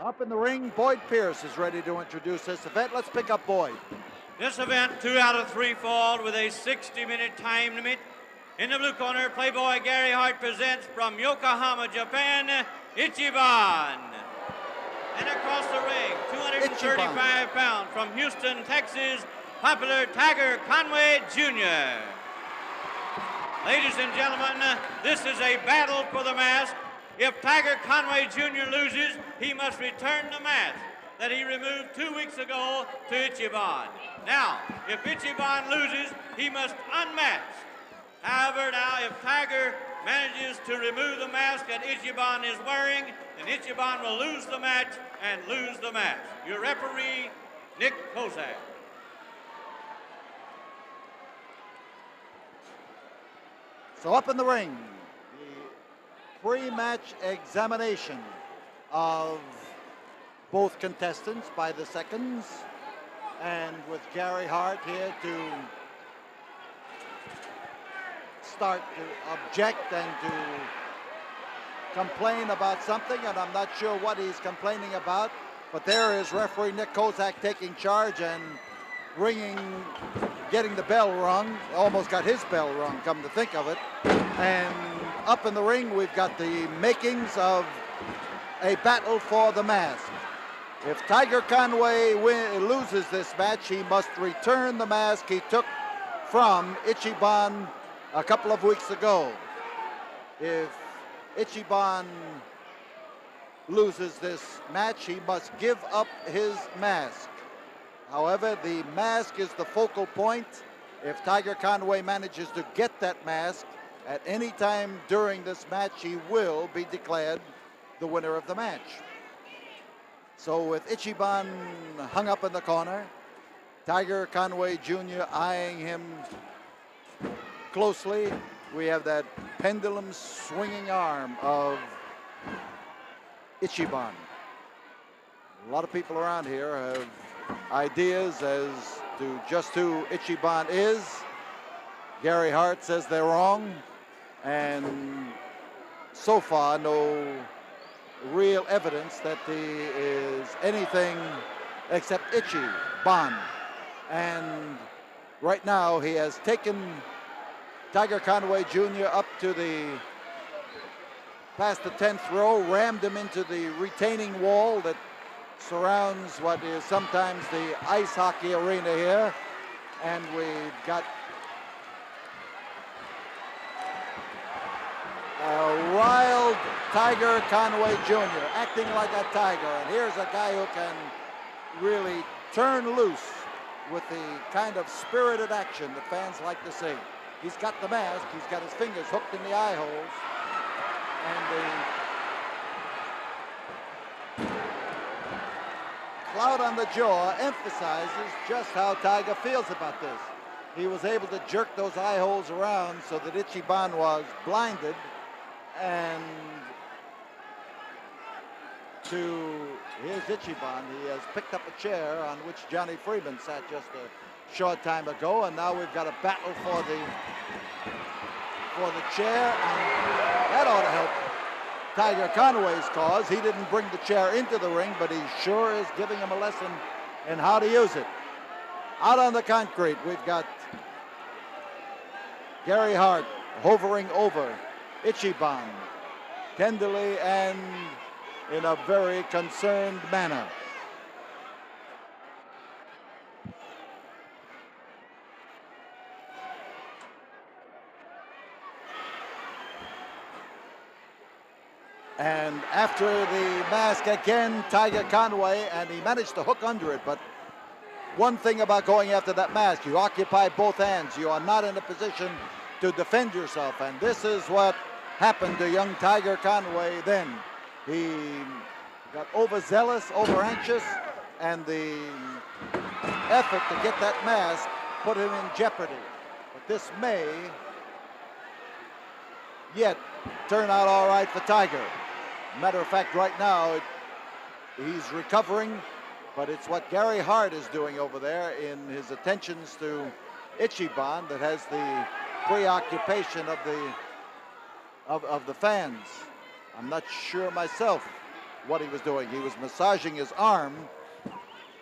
Up in the ring, Boyd Pierce is ready to introduce this event. Let's pick up Boyd. This event, 2 out of 3 fall with a 60-minute time limit. In the blue corner, Playboy Gary Hart presents from Yokohama, Japan, Ichiban. And across the ring, 235 pounds from Houston, Texas, popular Tiger Conway Jr. Ladies and gentlemen, this is a battle for the mask. If Tiger Conway Jr. loses, he must return the mask that he removed 2 weeks ago to Ichiban. Now, if Ichiban loses, he must unmask. However, now, if Tiger manages to remove the mask that Ichiban is wearing, then Ichiban will lose the match and lose the match. Your referee, Nick Kozak. So up in the ring, the pre-match examination of both contestants by the seconds, and with Gary Hart here to start to object and to complain about something, and I'm not sure what he's complaining about, but there is referee Nick Kozak taking charge and getting the bell rung. Almost got his bell rung, come to think of it. And up in the ring, we've got the makings of a battle for the mask. If Tiger Conway loses this match, he must return the mask he took from Ichiban a couple of weeks ago. If Ichiban loses this match, he must give up his mask. However, the mask is the focal point. If Tiger Conway manages to get that mask at any time during this match, he will be declared the winner of the match. So with Ichiban hung up in the corner, Tiger Conway Jr. eyeing him closely, we have that pendulum swinging arm of Ichiban. A lot of people around here have ideas as to just who Ichiban is. Gary Hart says they're wrong, and so far no real evidence that he is anything except Ichiban. And right now he has taken Tiger Conway Jr. up to past the 10th row, rammed him into the retaining wall that surrounds what is sometimes the ice hockey arena here. And we've got a wild Tiger Conway Jr. acting like a tiger. And here's a guy who can really turn loose with the kind of spirited action that fans like to see. He's got the mask, he's got his fingers hooked in the eye holes, and the cloud on the jaw emphasizes just how Tiger feels about this. He was able to jerk those eye holes around so that Ichiban was blinded, and here's Ichiban. He has picked up a chair on which Johnny Freeman sat just a short time ago, and now we've got a battle for the chair, and that ought to help Tiger Conway's cause. He didn't bring the chair into the ring, but he sure is giving him a lesson in how to use it. Out on the concrete, we've got Gary Hart hovering over Ichiban tenderly and in a very concerned manner. And after the mask again, Tiger Conway, and he managed to hook under it, but one thing about going after that mask, you occupy both hands. You are not in a position to defend yourself, and this is what happened to young Tiger Conway then. He got overzealous, over-anxious, and the effort to get that mask put him in jeopardy. But this may yet turn out all right for Tiger. Matter of fact, right now, he's recovering, but it's what Gary Hart is doing over there in his attentions to Ichiban that has the preoccupation of the fans. I'm not sure myself what he was doing. He was massaging his arm,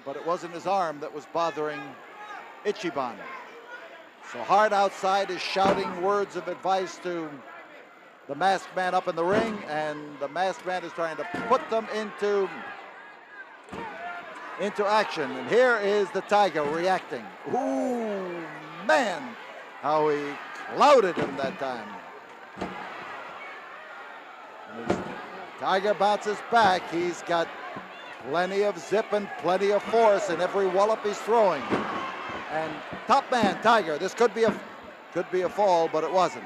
but it wasn't his arm that was bothering Ichiban. So Hart outside is shouting words of advice to the masked man up in the ring, and the masked man is trying to put them into action. And here is the Tiger reacting. Ooh, man, how he clouded him that time. And as Tiger bounces back, he's got plenty of zip and plenty of force in every wallop he's throwing. And top man, Tiger, this could be a fall, but it wasn't.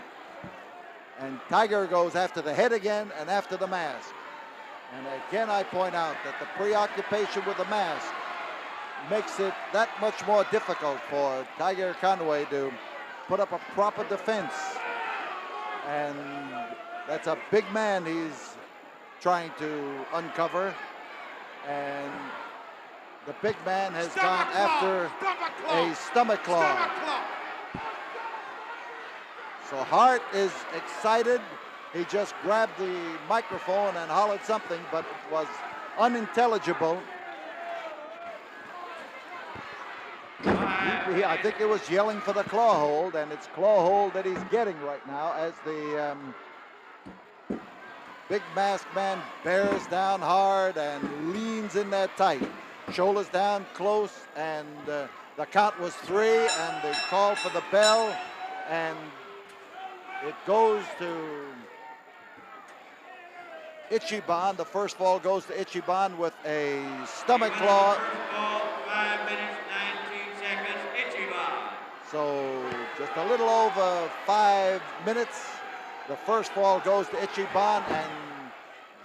And Tiger goes after the head again and after the mask. And again, I point out that the preoccupation with the mask makes it that much more difficult for Tiger Conway to put up a proper defense. And that's a big man he's trying to uncover. And the big man has gone after a stomach claw. So Hart is excited. He just grabbed the microphone and hollered something, but it was unintelligible. I think it was yelling for the claw hold, and it's claw hold that he's getting right now as the big masked man bears down hard and leans in there tight. Shoulders down close, and the count was 3, and they call for the bell, and it goes to Ichiban. The first fall goes to Ichiban with a stomach claw. 5 minutes, 19 seconds, Ichiban. So just a little over 5 minutes. The first fall goes to Ichiban, and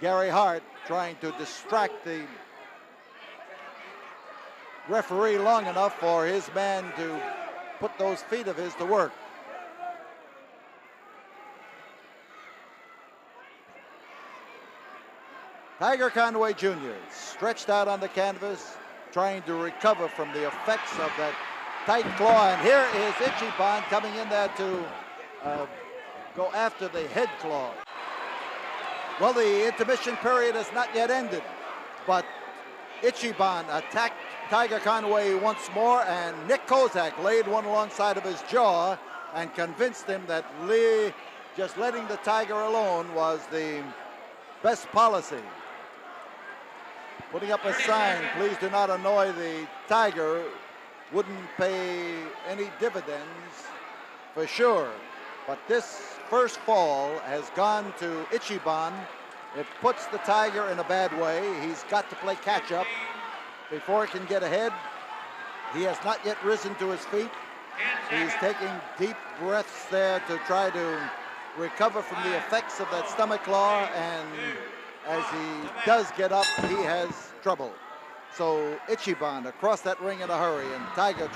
Gary Hart trying to distract the referee long enough for his man to put those feet of his to work. Tiger Conway Jr. stretched out on the canvas, trying to recover from the effects of that tight claw. And here is Ichiban coming in there to go after the head claw. Well, the intermission period has not yet ended, but Ichiban attacked Tiger Conway once more, and Nick Kozak laid one alongside of his jaw and convinced him that just letting the Tiger alone was the best policy. Putting up a sign, "Please do not annoy the Tiger," wouldn't pay any dividends for sure. But this first fall has gone to Ichiban. It puts the Tiger in a bad way. He's got to play catch up before he can get ahead. He has not yet risen to his feet. He's taking deep breaths there to try to recover from the effects of that stomach claw, and as he does get up, he has trouble. So Ichiban across that ring in a hurry, and Tiger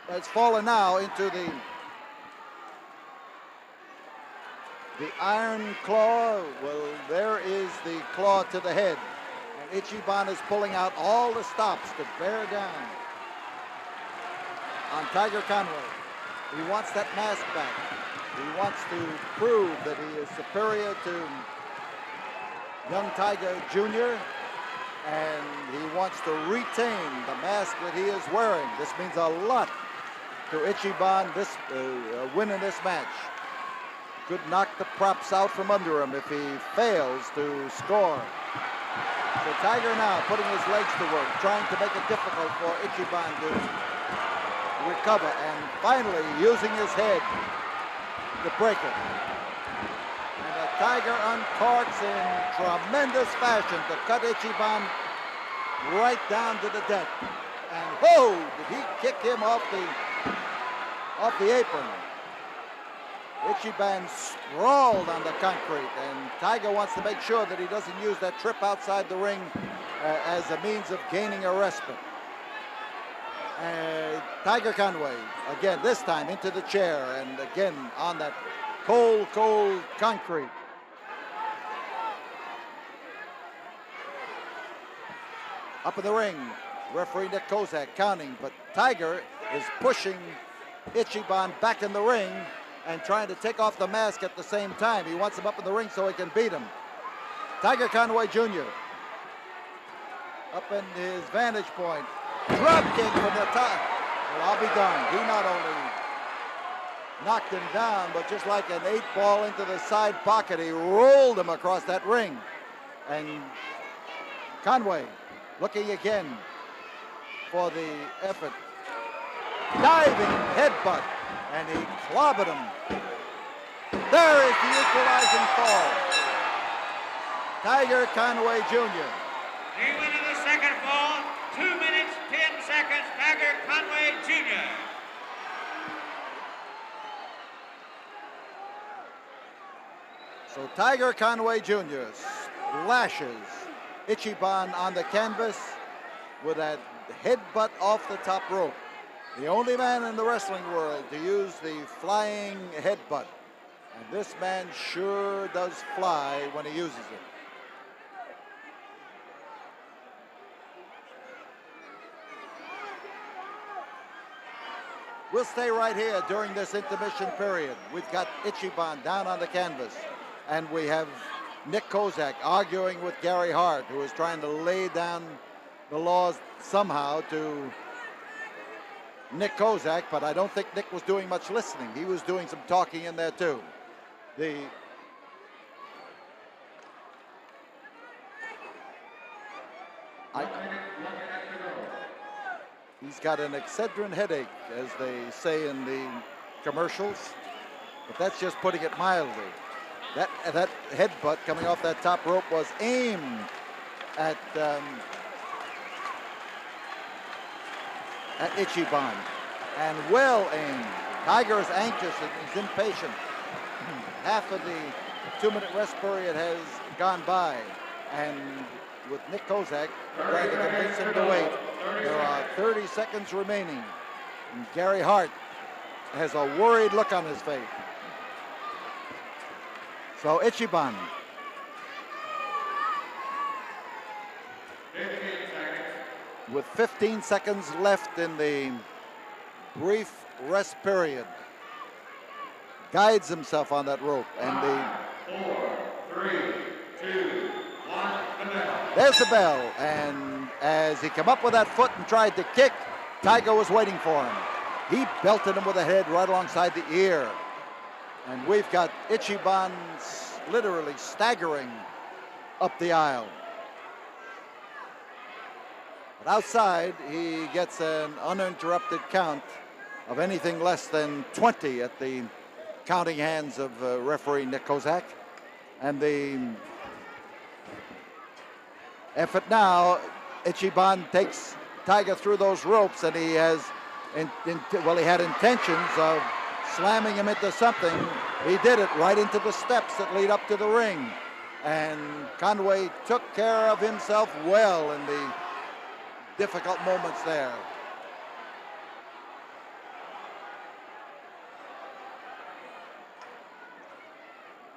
has fallen now into the iron claw. Well, there is the claw to the head, and Ichiban is pulling out all the stops to bear down on Tiger Conway. He wants that mask back. He wants to prove that he is superior to young Tiger Jr., and he wants to retain the mask that he is wearing. This means a lot to Ichiban, this win in this match. Could knock the props out from under him if he fails to score. So Tiger now putting his legs to work, trying to make it difficult for Ichiban to recover, and finally using his head to break it. And the Tiger uncorks in tremendous fashion to cut Ichiban right down to the deck. And whoa, did he kick him off the apron. Ichiban sprawled on the concrete, and Tiger wants to make sure that he doesn't use that trip outside the ring as a means of gaining a respite. Tiger Conway, again, this time into the chair, and again on that cold, cold concrete. Up in the ring, referee Nick Kozak counting, but Tiger is pushing Ichiban back in the ring and trying to take off the mask at the same time. He wants him up in the ring so he can beat him. Tiger Conway Jr. up in his vantage point. Drop kick from the top. Well, I'll be darned. He not only knocked him down, but just like an 8-ball into the side pocket, he rolled him across that ring. And Conway looking again for the effort. Diving headbutt, and he clobbered him. There is the equalizing fall. Tiger Conway Jr. The winner of the second fall, 2 minutes, 10 seconds, Tiger Conway Jr. So Tiger Conway Jr. splashes Ichiban on the canvas with that headbutt off the top rope. The only man in the wrestling world to use the flying headbutt. And this man sure does fly when he uses it. We'll stay right here during this intermission period. We've got Ichiban down on the canvas, and we have Nick Kozak arguing with Gary Hart, who is trying to lay down the laws somehow to Nick Kozak, but I don't think Nick was doing much listening. He was doing some talking in there too. He's got an Excedrin headache, as they say in the commercials, but that's just putting it mildly. That headbutt coming off that top rope was aimed at Ichiban, and well aimed. Tiger is anxious and he's impatient. Half of the 2-minute rest period has gone by, and with Nick Kozak trying to convince him to wait, there are 30 seconds remaining, and Gary Hart has a worried look on his face. So Ichiban. With 15 seconds left in the brief rest period, guides himself on that rope, and 4, 3, 2, 1, the bell. There's the bell, and as he came up with that foot and tried to kick, Tiger was waiting for him. He belted him with a head right alongside the ear, and we've got Ichiban literally staggering up the aisle. But outside, he gets an uninterrupted count of anything less than 20 at the counting hands of referee Nick Kozak. And the effort now, Ichiban takes Tiger through those ropes, and he has, he had intentions of slamming him into something. He did it right into the steps that lead up to the ring. And Conway took care of himself well in the difficult moments there.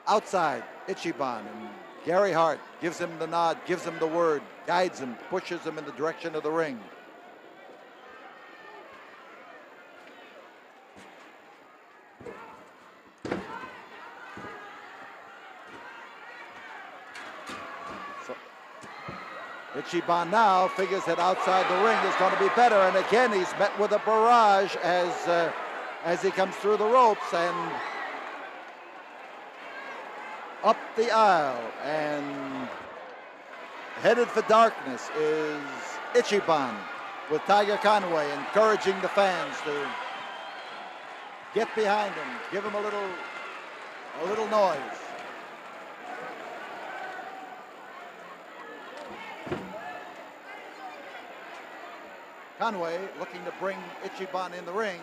Outside, Ichiban, and Gary Hart gives him the nod, gives him the word, guides him, pushes him in the direction of the ring. So, Ichiban now figures that outside the ring is going to be better, and again he's met with a barrage as he comes through the ropes and up the aisle, and headed for darkness is Ichiban, with Tiger Conway encouraging the fans to get behind him, give him a little noise. Conway looking to bring Ichiban in the ring.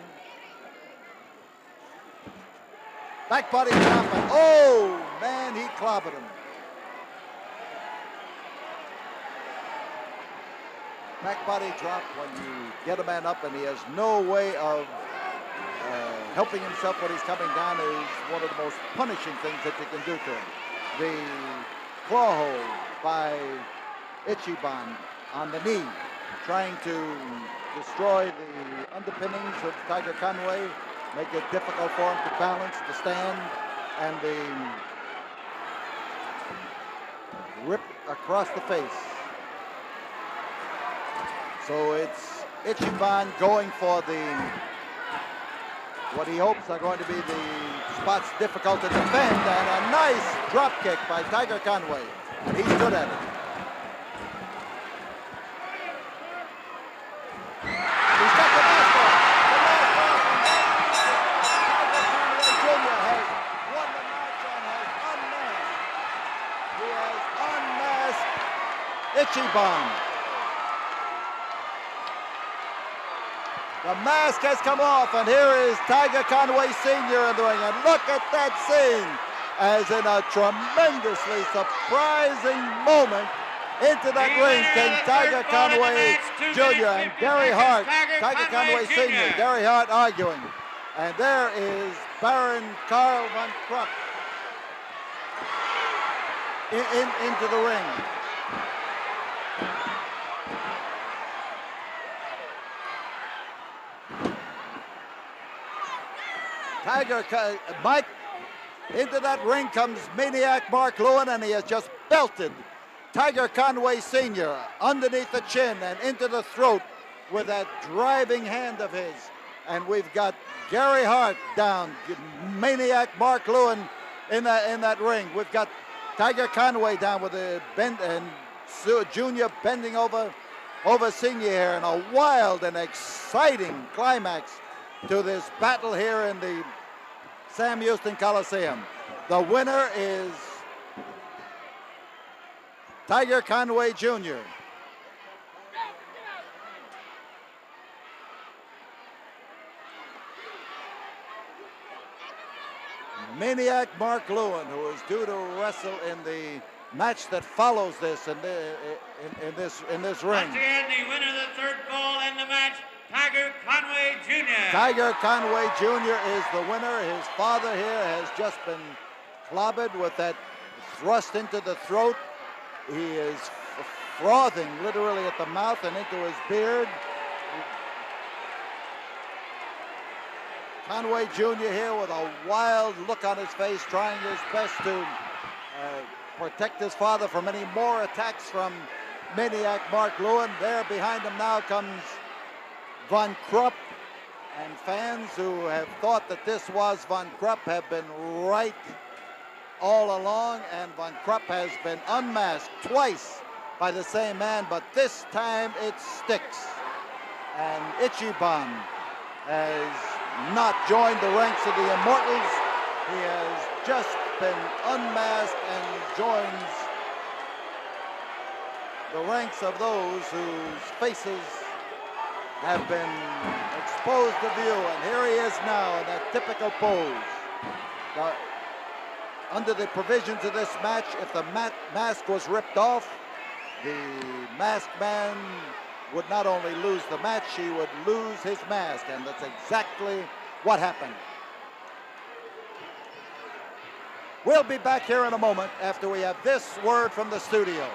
Back body drop, and oh man, he clobbered him. Back body drop when you get a man up and he has no way of helping himself when he's coming down is one of the most punishing things that you can do to him. The claw hold by Ichiban on the knee, trying to destroy the underpinnings of Tiger Conway, make it difficult for him to balance, to stand, and the ripped across the face. So it's Ichiban going for what he hopes are going to be the spots difficult to defend, and a nice drop kick by Tiger Conway. He's good at it. He's got the mask off. The mask off. Tiger Conway Jr. has won the match and has unmasked. He has unmasked Ichiban. The mask has come off, and here is Tiger Conway Sr. in the ring. And look at that scene, as in a tremendously surprising moment into that ring came Tiger Conway Jr. and Gary Hart, Tiger Conway Sr., Gary Hart arguing. And there is Baron Karl von Krupp into the ring. Mike, into that ring comes Maniac Mark Lewin, and he has just belted Tiger Conway Sr. underneath the chin and into the throat with that driving hand of his. And we've got Gary Hart down, Maniac Mark Lewin in that ring. We've got Tiger Conway down with a bend, and Junior bending over Senior here, in a wild and exciting climax to this battle here in the Sam Houston Coliseum. The winner is Tiger Conway Jr. Maniac Mark Lewin, who is due to wrestle in the match that follows this in this ring. Once again, the winner of the third fall in the match, Tiger Conway Jr. Tiger Conway Jr. is the winner. His father here has just been clobbered with that thrust into the throat. He is frothing literally at the mouth and into his beard. Conway Jr. here with a wild look on his face, trying his best to protect his father from any more attacks from Maniac Mark Lewin. There behind him now comes Von Krupp, and fans who have thought that this was Von Krupp have been right all along, and Von Krupp has been unmasked twice by the same man, but this time it sticks. And Ichiban has not joined the ranks of the Immortals. He has just been unmasked and joins the ranks of those whose faces have been exposed to view, and here he is now in that typical pose. Under the provisions of this match, if the mask was ripped off, the masked man would not only lose the match, he would lose his mask, and that's exactly what happened. We'll be back here in a moment after we have this word from the studio.